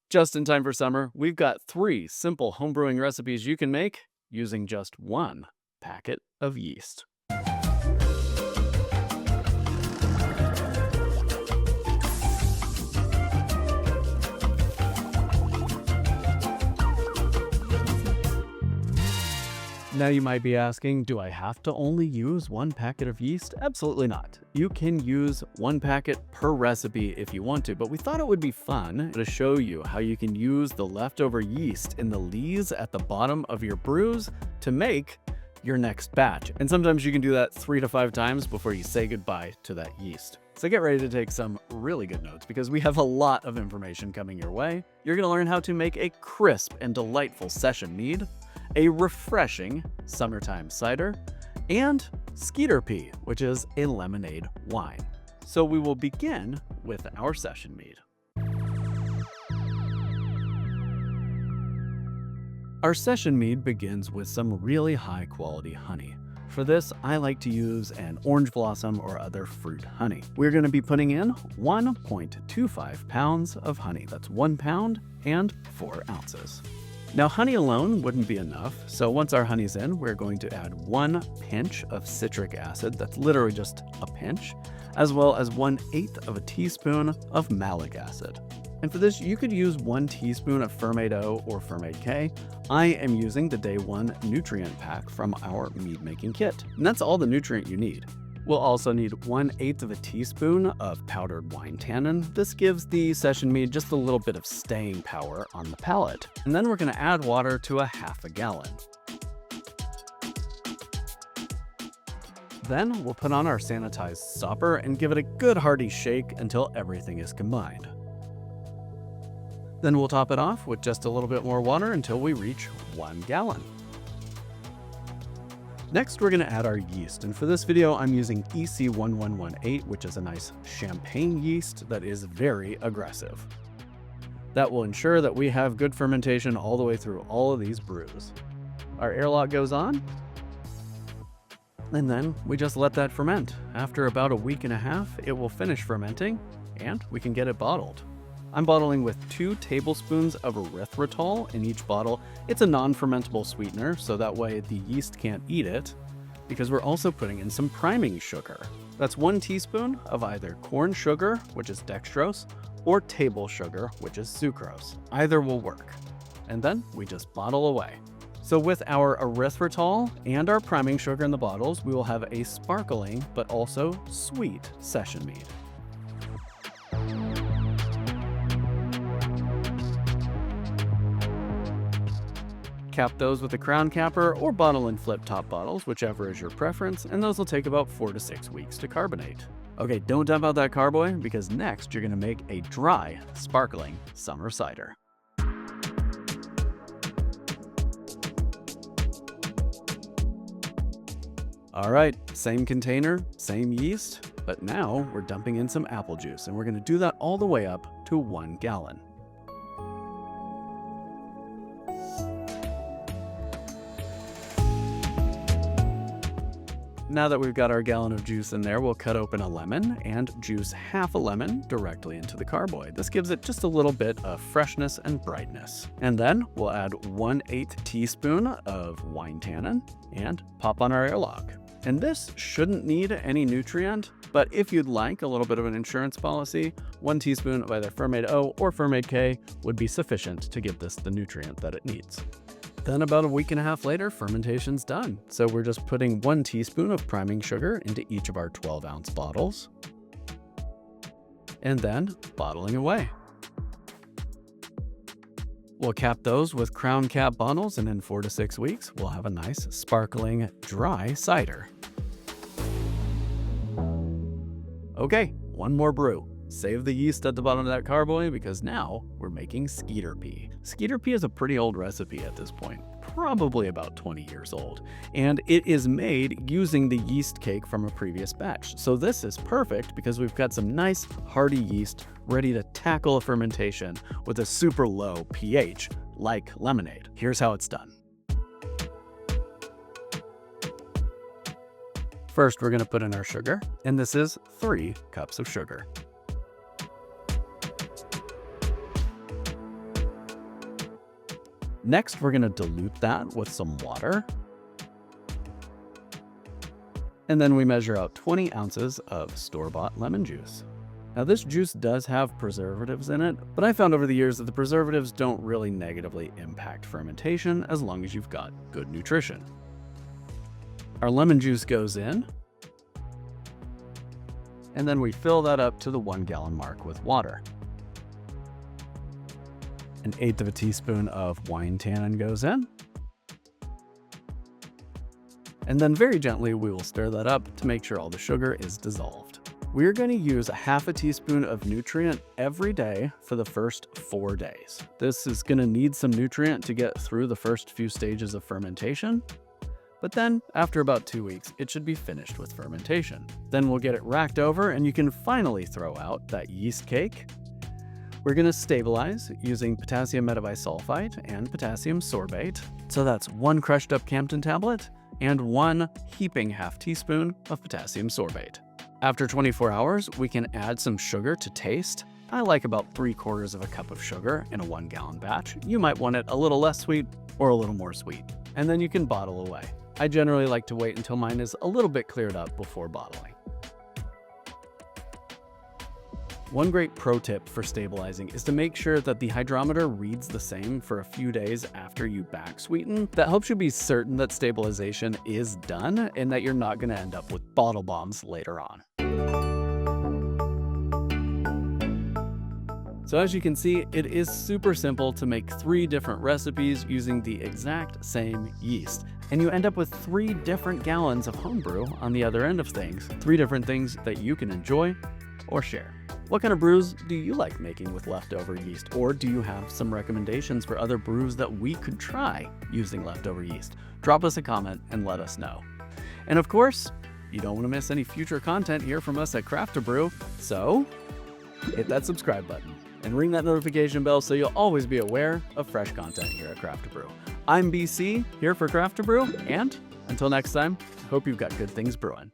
Just in time for summer, we've got 3 simple homebrewing recipes you can make using just 1 packet of yeast. Now you might be asking, do I have to only use 1 packet of yeast? Absolutely not. You can use 1 packet per recipe if you want to, but we thought it would be fun to show you how you can use the leftover yeast in the lees at the bottom of your brews to make your next batch. And sometimes you can do that 3 to 5 times before you say goodbye to that yeast. So get ready to take some really good notes because we have a lot of information coming your way. You're going to learn how to make a crisp and delightful session mead, a refreshing summertime cider, and Skeeter Pee, which is a lemonade wine. So we will begin with our session mead. Our session mead begins with some really high quality honey. For this, I like to use an orange blossom or other fruit honey. We're going to be putting in 1.25 pounds of honey. That's 1 pound and 4 ounces. Now, honey alone wouldn't be enough, so once our honey's in, we're going to add 1 pinch of citric acid, that's literally just a pinch, as well as 1/8 of a teaspoon of malic acid. And for this, you could use 1 teaspoon of Ferment-O or Ferment-K. I am using the Day 1 nutrient pack from our mead making kit, and that's all the nutrient you need. We'll also need 1/8 of a teaspoon of powdered wine tannin. This gives the session mead just a little bit of staying power on the palate. And then we're going to add water to 1/2 gallon. Then we'll put on our sanitized stopper and give it a good hearty shake until everything is combined. Then we'll top it off with just a little bit more water until we reach 1 gallon. Next, we're going to add our yeast, and for this video, I'm using EC1118, which is a nice champagne yeast that is very aggressive. That will ensure that we have good fermentation all the way through all of these brews. Our airlock goes on, and then we just let that ferment. After about a week and a half, it will finish fermenting, and we can get it bottled. I'm bottling with 2 tablespoons of erythritol in each bottle. It's a non-fermentable sweetener, so that way the yeast can't eat it, because we're also putting in some priming sugar. That's 1 teaspoon of either corn sugar, which is dextrose, or table sugar, which is sucrose. Either will work. And then we just bottle away. So with our erythritol and our priming sugar in the bottles, we will have a sparkling but also sweet session mead. Cap those with a crown capper or bottle and flip top bottles, whichever is your preference, and those will take about 4 to 6 weeks to carbonate. Okay, don't dump out that carboy, because next you're going to make a dry, sparkling summer cider. Alright, same container, same yeast, but now we're dumping in some apple juice, and we're going to do that all the way up to 1 gallon. Now that we've got our gallon of juice in there, we'll cut open a lemon and juice half a lemon directly into the carboy. This gives it just a little bit of freshness and brightness. And then we'll add 1/8 teaspoon of wine tannin and pop on our airlock. And this shouldn't need any nutrient, but if you'd like a little bit of an insurance policy, 1 teaspoon of either Ferment-O or Ferment-K would be sufficient to give this the nutrient that it needs. Then about a week and a half later, fermentation's done. So we're just putting 1 teaspoon of priming sugar into each of our 12-ounce bottles, and then bottling away. We'll cap those with crown cap bottles, and in 4 to 6 weeks, we'll have a nice, sparkling, dry cider. Okay, one more brew. Save the yeast at the bottom of that carboy because now we're making Skeeter Pee. Skeeter Pee is a pretty old recipe at this point, probably about 20 years old, and it is made using the yeast cake from a previous batch. So this is perfect because we've got some nice hearty yeast ready to tackle a fermentation with a super low pH like lemonade. Here's how it's done. First, we're going to put in our sugar, and this is 3 cups of sugar. Next, we're going to dilute that with some water. And then we measure out 20 ounces of store-bought lemon juice. Now this juice does have preservatives in it, but I found over the years that the preservatives don't really negatively impact fermentation as long as you've got good nutrition. Our lemon juice goes in, and then we fill that up to the 1 gallon mark with water. 1/8 of a teaspoon of wine tannin goes in. And then very gently we will stir that up to make sure all the sugar is dissolved. We're going to use 1/2 teaspoon of nutrient every day for the first 4 days. This is going to need some nutrient to get through the first few stages of fermentation, but then after about 2 weeks, it should be finished with fermentation. Then we'll get it racked over and you can finally throw out that yeast cake. We're going to stabilize using potassium metabisulfite and potassium sorbate. So that's 1 crushed up Campden tablet and 1 heaping 1/2 teaspoon of potassium sorbate. After 24 hours, we can add some sugar to taste. I like about 3/4 of a cup of sugar in a 1 gallon batch. You might want it a little less sweet or a little more sweet. And then you can bottle away. I generally like to wait until mine is a little bit cleared up before bottling. One great pro tip for stabilizing is to make sure that the hydrometer reads the same for a few days after you back sweeten. That helps you be certain that stabilization is done and that you're not going to end up with bottle bombs later on. So as you can see, it is super simple to make 3 different recipes using the exact same yeast. And you end up with 3 different gallons of homebrew on the other end of things. 3 different things that you can enjoy or share. What kind of brews do you like making with leftover yeast? Or do you have some recommendations for other brews that we could try using leftover yeast? Drop us a comment and let us know. And of course, you don't want to miss any future content here from us at CraftaBrew, so hit that subscribe button and ring that notification bell so you'll always be aware of fresh content here at CraftaBrew. I'm BC here for CraftaBrew, and until next time, hope you've got good things brewing.